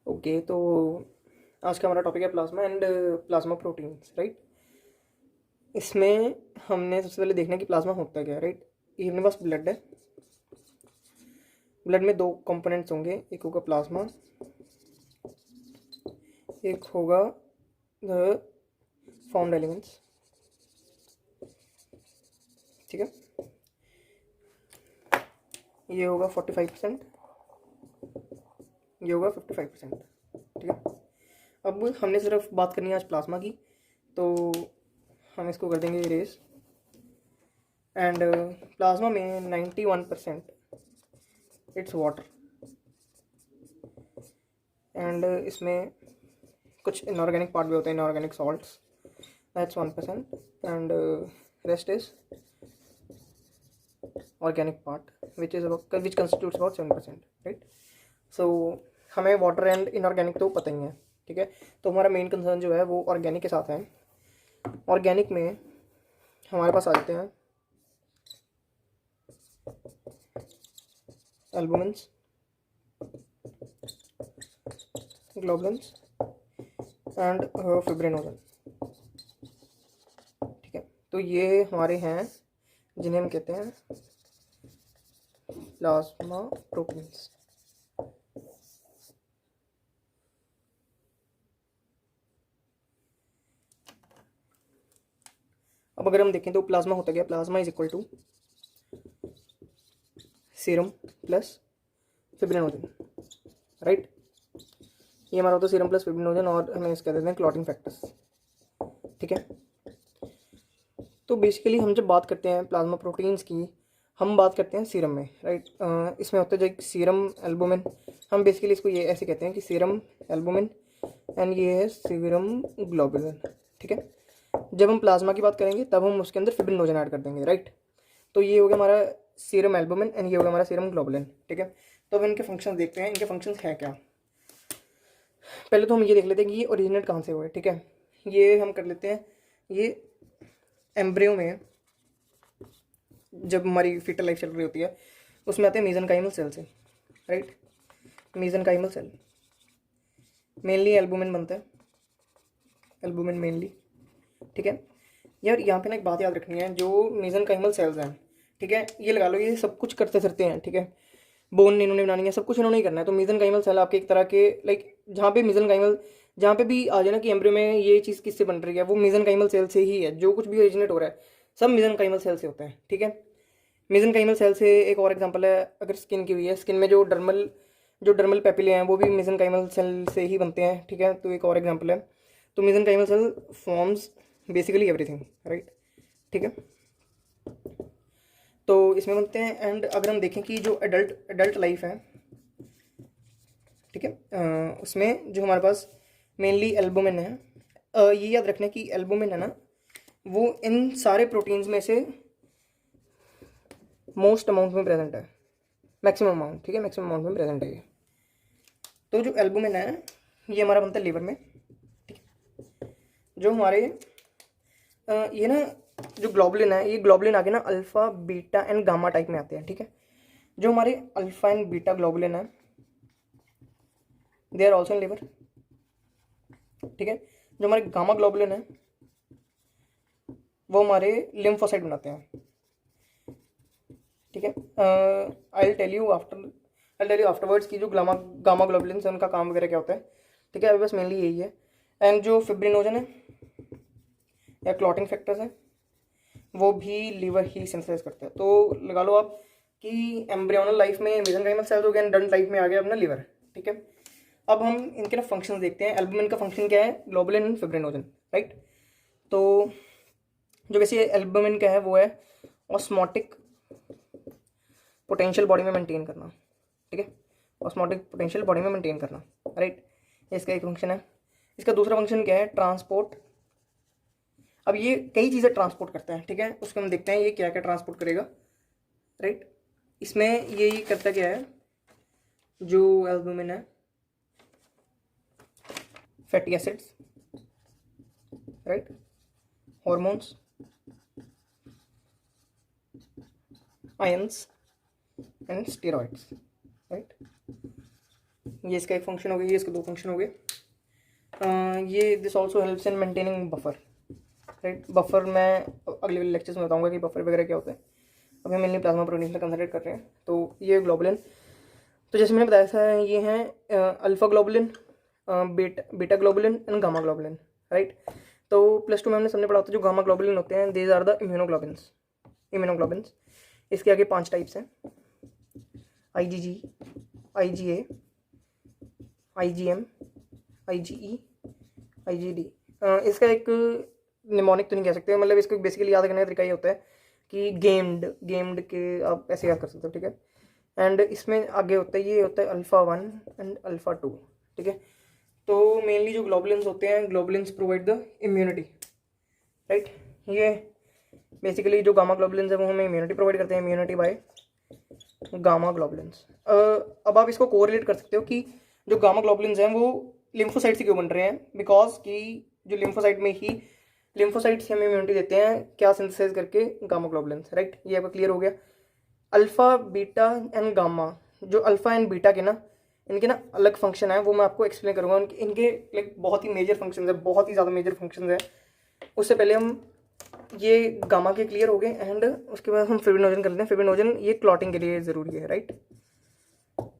Okay, तो आज का हमारा टॉपिक है plasma and plasma proteins, right. इसमें हमने सबसे पहले देखना है कि प्लाज्मा होता क्या है, राइट। ये अपने पास ब्लड है। ब्लड में दो कंपोनेंट्स होंगे, एक होगा प्लाज्मा, एक होगा द फाउंड एलिमेंट्स। ठीक है, ये होगा 45%, ये होगा 55%। ठीक है, अब हमने सिर्फ बात करनी है आज प्लाज्मा की, तो हम इसको कर देंगे इरेज। एंड प्लाज्मा में 91% इट्स वाटर, एंड इसमें कुछ इनऑर्गेनिक पार्ट भी होते हैं, inorganic salts, that's 1%, and rest is organic part which constitutes about 7%, right. So हमें वाटर एंड इनऑर्गेनिक तो पता ही है, ठीक है। तो हमारा मेन कंसर्न जो है वो ऑर्गेनिक के साथ है। ऑर्गेनिक में हमारे पास आ जाते हैं एल्बुमिन्स, ग्लोबुलिन्स एंड फिब्रिनोजन। ठीक है, तो ये हमारे हैं जिन्हें हम कहते हैं प्लाज्मा प्रोटीन्स। अब अगर हम देखें तो प्लाज्मा होता क्या, plasma is equal to serum plus fibrinogen, right. ये हमारा होता है सीरम प्लस फिब्रिनोजन, और हमें इसके कहते हैं क्लॉटिंग फैक्टर्स। ठीक है, तो बेसिकली हम जब बात करते हैं प्लाज्मा प्रोटीन्स की, हम बात करते हैं सीरम में, राइट। इसमें होता है जो सीरम एल्बुमिन, हम बेसिकली इसको ये ऐसे कहते हैं कि सीरम एल्बुमिन, एंड ये है सीरम ग्लोबुलिन। ठीक है, जब हम प्लाज्मा की बात करेंगे तब हम उसके अंदर फिब्रिनोजन ऐड कर देंगे, राइट। तो ये हो गया हमारा सीरम एल्बुमिन एंड ये हो गया हमारा सीरम ग्लोबुलिन। ठीक है, तो अब इनके फंक्शन देखते हैं, इनके फंक्शन है क्या। पहले तो हम ये देख लेते हैं कि ये ओरिजिनेट कहाँ से हुए। ठीक है, ये हम कर लेते हैं, ये एम्ब्रियो में जब हमारी फीटल लाइफ चल रही होती है उसमें आते हैं मेसेनकाइमल सेल से, right. Mesenchymal cell mainly albumin बनता है, एल्बुमिन मेनली। ठीक है यार, यहाँ पे ना एक बात याद रखनी है, जो मेसेनकाइमल सेल्स हैं, ठीक है, ये लगा लो ये सब कुछ करते फिरते हैं। ठीक है, बोन इन्होंने बनानी है, सब कुछ इन्होंने ही करना है। तो मेसेनकाइमल सेल आपके एक तरह के लाइक, जहाँ पे मेसेनकाइमल, जहाँ पे भी आ जाए ना कि एम्ब्रियो में ये चीज़ किससे बन रही है, वो मेसेनकाइमल सेल से ही है। जो कुछ भी ओरिजिनेट हो रहा है सब मेसेनकाइमल सेल से होता है। ठीक है, मेसेनकाइमल सेल से एक और एग्जांपल है, अगर स्किन की हुई है, स्किन में जो डर्मल पेपिले हैं वो भी मेसेनकाइमल सेल से ही बनते हैं। ठीक है, तो एक और एग्जांपल है। तो mesenchymal cell forms basically everything, right. ठीक है, तो इसमें बनते हैं। एंड अगर हम देखें कि जो एडल्ट लाइफ है, ठीक है, उसमें जो हमारे पास मेनली एल्बुमिन है, ये याद रखना कि एल्बुमिन है ना, वो इन सारे प्रोटीन्स में से मोस्ट अमाउंट में प्रेजेंट है, मैक्सिमम अमाउंट। ठीक है, मैक्सिमम अमाउंट में प्रेजेंट है ये। तो जो एल्बुमिन है ये हमारा बनता है लीवर में। ठीक है, जो हमारे ये ना जो ग्लोबुलिन है, ये ग्लोबुलिन आगे ना alpha beta and gamma type में आते हैं। ठीक है, जो हमारे अल्फा एंड बीटा ग्लोबुलिन है they are also in liver. ठीक है, जो हमारे गामा ग्लोबुलिन है वो हमारे लिम्फोसाइट बनाते हैं। ठीक है, आई टेल यू आफ्टरवर्ड्स की जो गामा ग्लोबुलिन है उनका काम वगैरह क्या होता है। ठीक है, अभी बस मेनली यही है। एंड जो फिब्रिनोजन है या क्लॉटिंग फैक्टर्स है वो भी लीवर ही सिंथेसाइज करता है। तो लगा लो आप कि एम्ब्रियोनल लाइफ में मेसेनकाइमल सेल्स हो गया, एंड लाइफ में आ गया अपना लीवर। ठीक है, अब हम इनके ना फंक्शन देखते हैं। एल्बुमिन का फंक्शन क्या है, ग्लोबुलिन एंड फिब्रिनोजन, राइट। तो जो वैसे एल्बुमिन का है वो है ऑस्मोटिक पोटेंशियल बॉडी में मेंटेन करना। ठीक है, ऑस्मोटिक पोटेंशियल बॉडी में मेंटेन करना, राइट। इसका एक फंक्शन है। इसका दूसरा फंक्शन क्या है, ट्रांसपोर्ट। अब ये कई चीज़ें ट्रांसपोर्ट करता है। ठीक है, उसको हम देखते हैं ये क्या क्या ट्रांसपोर्ट करेगा, राइट। इसमें ये करता क्या है, जो एल्बुमिन है, fatty acids, right, hormones, ions and steroids, right. ये इसका एक फंक्शन हो गया, ये इसके दो फंक्शन हो गए। ये this also helps in maintaining buffer, right. Buffer मैं अगले वाले लेक्चर्स में बताऊंगा कि बफर वगैरह क्या होता है। अभी हम मेनली प्लाज्मा प्रोटीन से कंसंट्रेट कर रहे हैं। तो ये ग्लोबुलिन, तो जैसे मैंने बताया था ये हैं alpha globulin, beta globulin and gamma globulin, right. तो प्लस 2 में हमने सबने पढ़ा होता है जो गामा ग्लोबुलिन होते हैं दीज आर द इम्यूनोग्लोबिन्स। इसके आगे 5 टाइप्स हैं, IgG, IgA, IgM, IgE, IgD। इसका एक निमोनिक तो नहीं कह सकते, मतलब इसको बेसिकली याद करने का तरीका ये होता है कि गेम्ड के आप ऐसे याद कर सकते हो, ठीक है। एंड इसमें आगे होता है, ये होता है अल्फ़ा 1 एंड अल्फ़ा 2, ठीक है। तो मेनली जो ग्लोबुलिन्स होते हैं, globulins provide the immunity, right. ये बेसिकली जो गामा ग्लोबुलिन्स है वो हमें इम्यूनिटी प्रोवाइड करते हैं, इम्यूनिटी बाय गामा ग्लोबुलिन्स। अब आप इसको कोरिलेट कर सकते हो कि जो गामा ग्लोबुलिन्स हैं वो लिम्फोसाइट से क्यों बन रहे हैं, बिकॉज कि जो लिम्फोसाइट में ही लिम्फोसाइट से हमें इम्यूनिटी देते हैं, क्या सिंथेसाइज करके, गामा ग्लोबुलिन्स, राइट। ये आपका क्लियर हो गया। अल्फ़ा बीटा एंड गामा, जो अल्फ़ा एंड बीटा के ना इनके ना अलग फंक्शन है, वो मैं आपको एक्सप्लेन करूँगा। इनके लाइक बहुत ही मेजर फंक्शन है, बहुत ही ज़्यादा मेजर फंक्शन है। उससे पहले हम ये गामा के क्लियर हो गए एंड उसके बाद हम फिब्रिनोजन कर लेते हैं। फिब्रिनोजन ये क्लॉटिंग के लिए ज़रूरी है, राइट।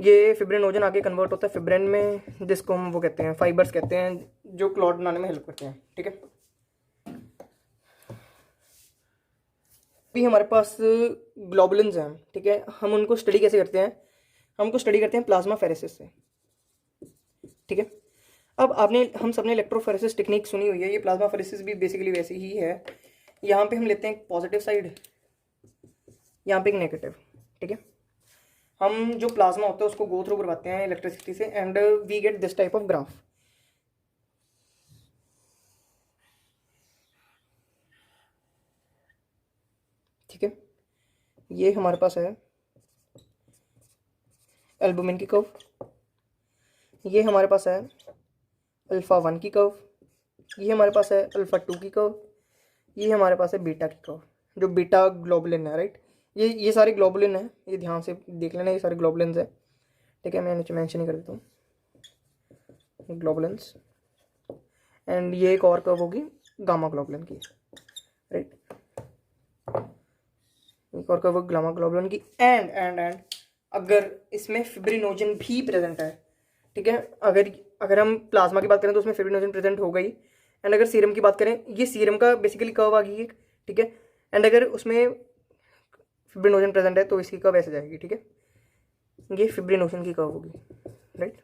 ये फिब्रिनोजन आगे कन्वर्ट होता है फिब्रिन में, जिसको हम वो कहते हैं फाइबर्स कहते हैं, जो क्लॉट बनाने में हेल्प करते हैं, ठीक है। अभी हमारे पास ग्लोबुलिन्स हैं, ठीक है। हम उनको स्टडी कैसे करते हैं, हमको स्टडी करते हैं प्लाज्मा फेरेसिस से, ठीक है। अब हम सबने इलेक्ट्रोफेरेसिस टेक्निक सुनी हुई है, ये प्लाज्मा फेरेसिस भी बेसिकली वैसी ही है। यहाँ पे हम लेते हैं एक पॉजिटिव साइड, यहाँ पे एक नेगेटिव, ठीक है। हम जो प्लाज्मा होता है उसको गो थ्रू करवाते हैं इलेक्ट्रिसिटी से and we get this type of graph, ठीक है। ये हमारे पास है एल्बुमिन की कर्व, ये हमारे पास है अल्फ़ा 1 की कर्व, ये हमारे पास है अल्फ़ा 2 की कर्व, ये हमारे पास है बीटा की कर्व, जो बीटा ग्लोबुलिन है, राइट। ये सारे ग्लोबुलिन है, ये ध्यान से देख लेना, ये सारे ग्लोबुलिन्स है, ठीक है। मैं नीचे मेंशन ही कर देता हूँ ग्लोबुलिन्स। एंड ये एक और कर्व होगी गामा ग्लोबुलिन की, राइट। एक और कर्व गामा ग्लोबुलिन की एंड अगर इसमें फिब्रिनोजन भी प्रेजेंट है, ठीक है। अगर हम प्लाज्मा की बात करें तो उसमें फिब्रिनोजन प्रेजेंट हो गई। एंड अगर सीरम की बात करें, ये सीरम का बेसिकली कर्व आ गई है, ठीक है। एंड अगर उसमें फिब्रिनोजन प्रेजेंट है तो इसकी कर्व ऐसे जाएगी, ठीक है। ये फिब्रिनोजन की कर्व होगी, राइट।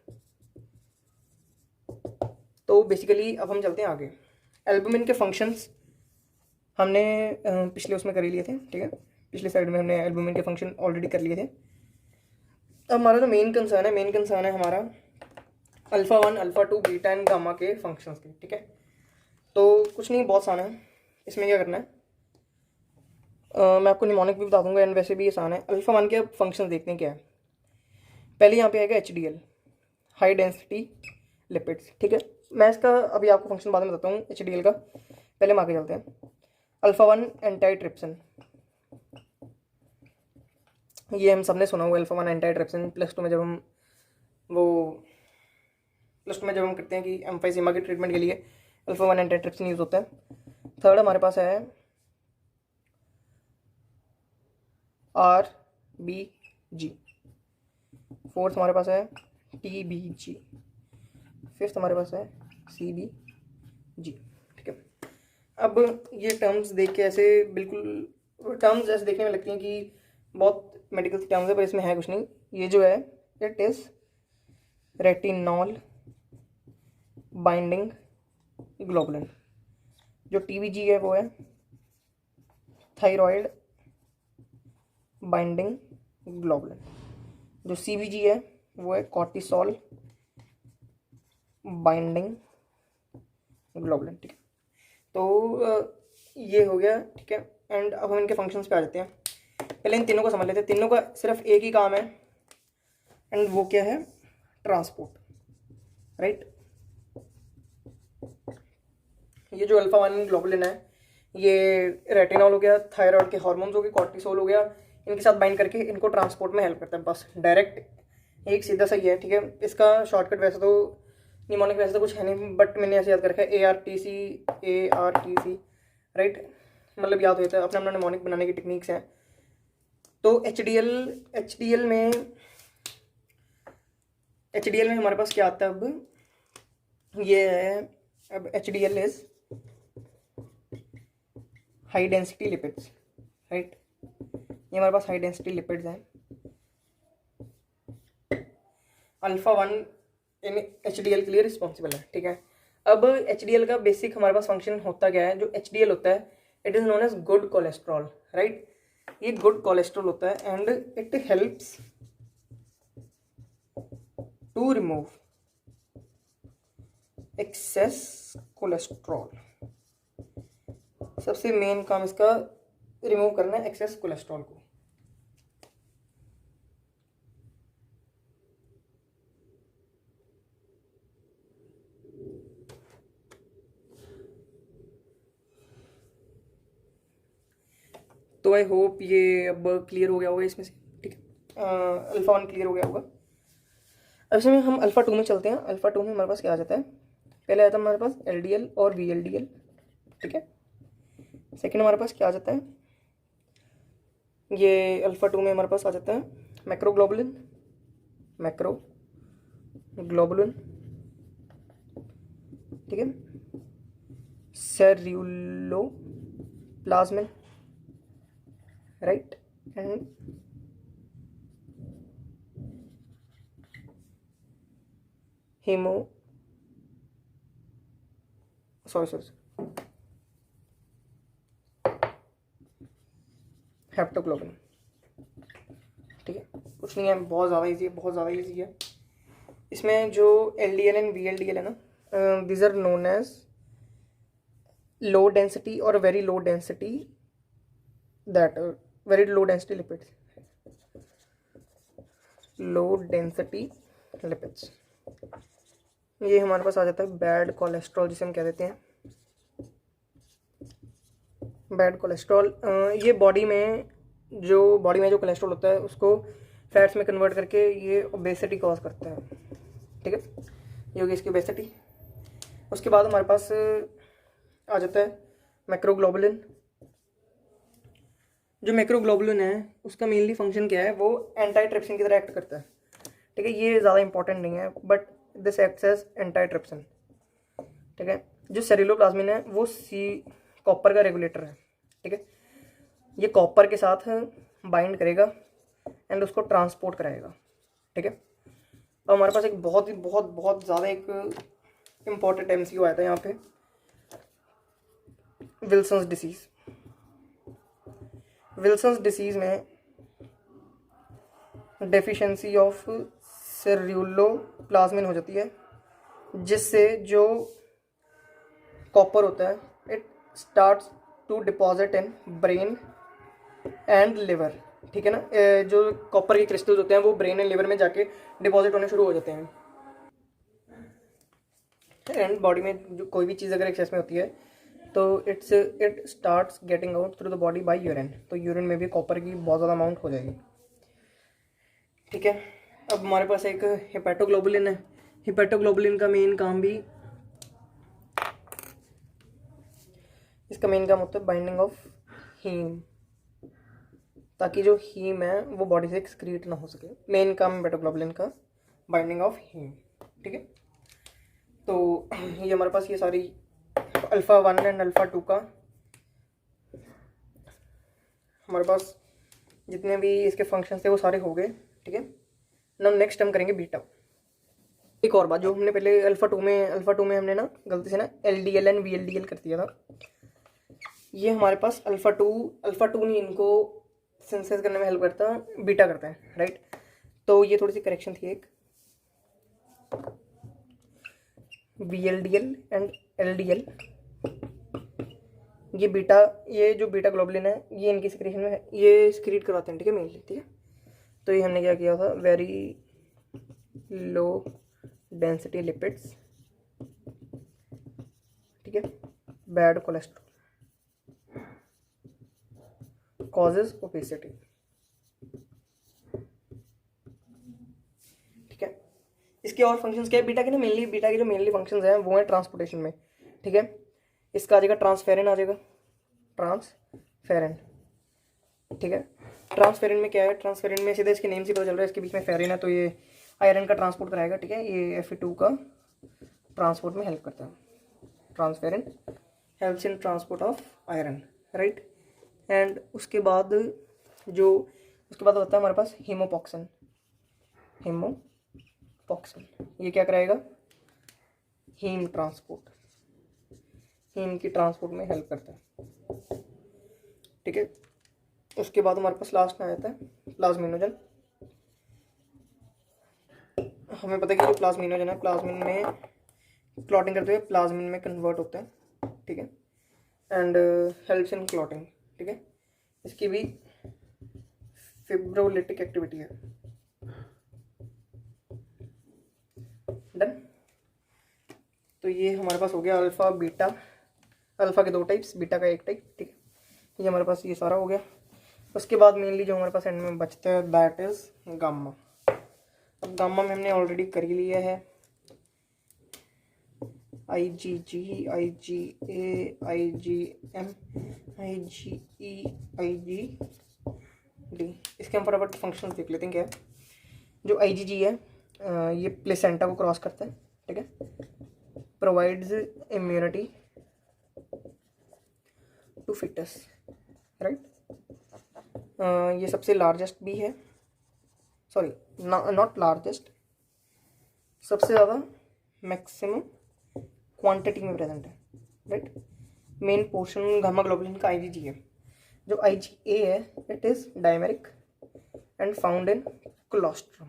तो बेसिकली अब हम चलते हैं आगे। एल्बुमिन के फंक्शंस हमने पिछले उसमें कर ही लिए थे, ठीक है। पिछले साइड में हमने एल्बुमिन के फंक्शन ऑलरेडी कर लिए थे। अब हमारा जो मेन कंसर्न है हमारा alpha 1, alpha 2, beta and gamma के फंक्शंस के, ठीक है। तो कुछ नहीं, बहुत आसान है। इसमें क्या करना है, मैं आपको निमोनिक भी बता दूंगा एंड वैसे भी आसान है। अल्फ़ा 1 के अब फंक्शन देखते हैं क्या है। पहले यहाँ पे आएगा HDL, हाई डेंसिटी लिपिड्स, ठीक है। मैं इसका अभी आपको फंक्शन बाद में बताता हूँ HDL का, पहले हम आगे चलते हैं। अल्फ़ा 1 एंटी ट्रिप्सिन, ये हम सबने सुना हुआ alpha 1 anti trypsin. Plus two में जब हम करते हैं कि एम्फाइसीमा के ट्रीटमेंट के लिए अल्फ़ा 1 एंटी ट्रिप्सिन यूज़ होता है। थर्ड हमारे पास है RBG, फोर्थ हमारे पास है TBG, फिफ्थ हमारे पास है CBG, ठीक है। अब ये टर्म्स देख के ऐसे बिल्कुल टर्म्स ऐसे देखने में लगती हैं कि बहुत मेडिकल टर्म्स है, पर इसमें है कुछ नहीं। ये जो है it is retinol binding globulin. जो TBG है वो है थायराइड बाइंडिंग ग्लोबुलिन। जो CBG है वो है कॉर्टिसोल बाइंडिंग ग्लोबुलिन, ठीक है। तो ये हो गया, ठीक है। एंड अब हम इनके फंक्शंस पे आ जाते हैं। पहले इन तीनों को समझ लेते हैं। तीनों का सिर्फ एक ही काम है एंड वो क्या है, ट्रांसपोर्ट, राइट। ये जो अल्फ़ा 1 ग्लोबुलिन है ये रेटिनॉल हो गया, थायराइड के हार्मोन्स हो गए, कॉर्टिसोल हो गया, इनके साथ बाइंड करके इनको ट्रांसपोर्ट में हेल्प करता है। बस डायरेक्ट एक सीधा सा ही है, ठीक है। इसका शॉर्टकट वैसे तो निमोनिक वैसे तो कुछ है नहीं, बट मैंने ऐसे याद कर रखा है ARTC, राइट। मतलब याद होता है, अपना अपना निमोनिक बनाने की टेक्निक्स हैं। तो एच डी एल में हमारे पास क्या आता है अब, ये है अब HDL is high density lipids, right. ये हमारे पास हाई डेंसिटी लिपिड्स हैं। अल्फा 1 इन HDL के लिए रिस्पॉन्सिबल है, ठीक है। अब HDL का बेसिक हमारे पास फंक्शन होता क्या है, जो HDL होता है it is known as good cholesterol, right. ये गुड कोलेस्ट्रॉल होता है and it helps to remove excess cholesterol. सबसे मेन काम इसका रिमूव करना है एक्सेस कोलेस्ट्रॉल को। तो आई होप ये अब क्लियर हो गया होगा इसमें से, ठीक है। अल्फा 1 क्लियर हो गया होगा। अब इसमें हम अल्फा 2 में चलते हैं। अल्फा 2 में हमारे पास क्या आ जाता है, पहले आता है हमारे पास LDL और VLDL, ठीक है। सेकेंड हमारे पास क्या आ जाता है, ये अल्फा 2 में हमारे पास आ जाता है मैक्रोग्लोबुलिन, ठीक है। सेल्यूलोप्लाज्मिन, राइट, एंड हेप्टोग्लोबिन, ठीक है। कुछ नहीं है, बहुत ज़्यादा इजी है, बहुत ज़्यादा इजी है। इसमें जो LDL एंड VLDL है ना, these are known as low density और very low density lipids, low density lipids. ये हमारे पास आ जाता है बैड कोलेस्ट्रॉल, जिसे हम कह देते हैं बैड कोलेस्ट्रॉल। ये बॉडी में जो कोलेस्ट्रॉल होता है उसको फैट्स में कन्वर्ट करके ये ओबेसिटी कॉज करता है, ठीक है। ये होगी इसकी ओबेसिटी। उसके बाद हमारे पास आ जाता है मैक्रोग्लोबुलिन। जो मैक्रोग्लोबुलिन है उसका मेनली फंक्शन क्या है, वो एंटी ट्रिप्सिन की तरह एक्ट करता है, ठीक है। ये ज़्यादा इंपॉर्टेंट नहीं है, but this acts as antitrypsin, ठीक है। जो सेल्यूलोप्लाज्मिन है वो कॉपर का रेगुलेटर है, ठीक है। ये कॉपर के साथ बाइंड करेगा एंड उसको ट्रांसपोर्ट कराएगा, ठीक है। अब हमारे पास एक बहुत ज़्यादा एक इम्पॉर्टेंट MCQ आया था यहाँ पे, विल्सन्स डिसीज़ में डेफिशिएंसी ऑफ सेल्यूलोप्लाज्मिन हो जाती है, जिससे जो कॉपर होता है it starts to deposit in brain and liver, ठीक है ना। जो कॉपर के क्रिस्टल्स होते हैं वो ब्रेन एंड लिवर में जाके डिपॉजिट होने शुरू हो जाते हैं। एंड बॉडी में जो कोई भी चीज़ अगर एक्सेस में होती है तो it starts getting out through the body by urine, तो यूरिन में भी कॉपर की बहुत ज़्यादा अमाउंट हो जाएगी, ठीक है। अब हमारे पास एक हेपेटोग्लोबुलिन है। हेपेटोग्लोबुलिन का मेन काम भी, इसका मेन काम होता है बाइंडिंग ऑफ हीम, ताकि जो हीम है वो बॉडी से एक्सक्रीट ना हो सके। मेन काम हेपेटोग्लोबुलिन का बाइंडिंग ऑफ हीम, ठीक है। तो ये हमारे पास ये सारी अल्फा 1 एंड अल्फा 2 का हमारे पास जितने भी इसके फंक्शंस थे वो सारे हो गए, ठीक है। नाउ नेक्स्ट हम करेंगे बीटा। एक और बात, जो हमने पहले अल्फा 2 में हमने ना गलती से ना LDL एंड VLDL कर दिया था। ये हमारे पास अल्फा टू नहीं, इनको सिंथेसिस करने में हेल्प करता है, बीटा करता है, राइट। तो ये थोड़ी सी करेक्शन थी एक, VLDL एंड LDL, ये जो बीटा ग्लोबुलिन है ये इनकी सिक्रीशन में है, ये सिक्रीट करवाते हैं, ठीक है, मेनली, ठीक है। तो ये हमने क्या किया था, वेरी लो डेंसिटी लिपिड्स, ठीक है, बैड कोलेस्ट्रॉल कॉजेज ओबेसिटी। इसके और फंक्शंस क्या है बीटा के ना, मेनली बीटा के जो मेनली फंक्शंस हैं वो है ट्रांसपोर्टेशन में, ठीक है। इसका आ जाएगा ट्रांसफेरेंट, आ जाएगा ट्रांसफेरेंट, ठीक है। ट्रांसफेरेंट में क्या है, ट्रांसफेरेंट में सीधे इसके नेम से पता चल रहा है इसके बीच में फेरिन है, तो ये आयरन का ट्रांसपोर्ट कराएगा, ठीक है। ये Fe2 का ट्रांसपोर्ट में हेल्प करता है। Transferrin helps in transport of iron, right. And उसके बाद होता है हमारे पास हीमोपॉक्सिन। ये क्या कराएगा, हीम की ट्रांसपोर्ट में हेल्प करता है, ठीक है। उसके बाद हमारे पास लास्ट में आता है प्लाज्मिनोजन। हमें पता है कि जो प्लाज्मिनोजन है, प्लाज्मिन में क्लॉटिंग करते हुए प्लाज्मिन में कन्वर्ट होता है, ठीक है। एंड हेल्प्स इन क्लॉटिंग, ठीक है। इसकी भी फिब्रोलिटिक एक्टिविटी है। डन। तो ये हमारे पास हो गया अल्फा बीटा, अल्फा के 2 टाइप्स, बीटा का 1 टाइप, ठीक है। ये हमारे पास ये सारा हो गया। उसके बाद मेनली जो हमारे पास एंड में बचता है दैट इज गामा। अब गामा में हमने ऑलरेडी कर ही लिया है, IgG, IgA, IgM, IgE, IgD। इसके हम फटाफट फंक्शंस देख लेते हैं क्या है। जो IgG है ये प्लेसेंटा को क्रॉस करता है, ठीक है। Provides immunity to fetus, right. ये सबसे लार्जेस्ट भी है, सॉरी नॉट लार्जेस्ट, सबसे ज़्यादा मैक्सिमम क्वांटिटी में प्रेजेंट है, right. Main portion gamma globulin का IgG है। जो IgA है it is dimeric and found in colostrum,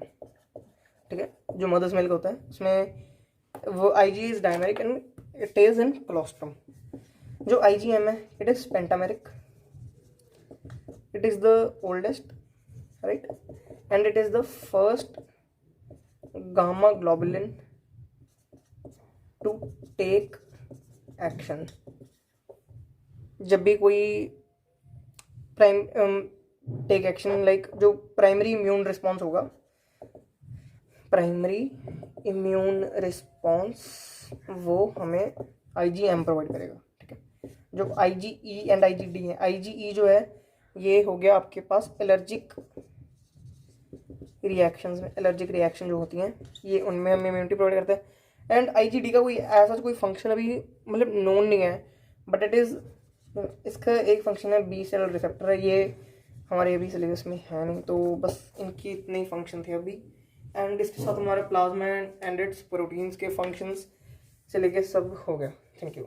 ठीक है। जो मदर्स मिल्क होता है उसमें वो IG is dimeric and it is in colostrum. जो IgM है it is pentameric, it is the oldest, right, and it is the first gamma globulin to take action. जब भी कोई टेक एक्शन लाइक जो प्राइमरी इम्यून रिस्पॉन्स होगा, primary immune response वो हमें IgM provide करेगा, ठीक है। जो IgE एंड IgD है, IgE जो है ये हो गया आपके पास एलर्जिक रिएक्शंस में, एलर्जिक रिएक्शन जो होती हैं ये उनमें हमें इम्यूनिटी प्रोवाइड करता है। एंड IgD का कोई ऐसा कोई फंक्शन अभी मतलब नोन नहीं है, बट इट इज़, इसका एक फंक्शन है बी सेल रिसेप्टर है, ये हमारे अभी सिलेबस में है नहीं, तो बस इनकी इतने ही फंक्शन थे अभी। एंड इसके साथ हमारे प्लाज्मा एंड इट्स प्रोटीन्स के फंक्शंस से लेके सब हो गया। Thank you.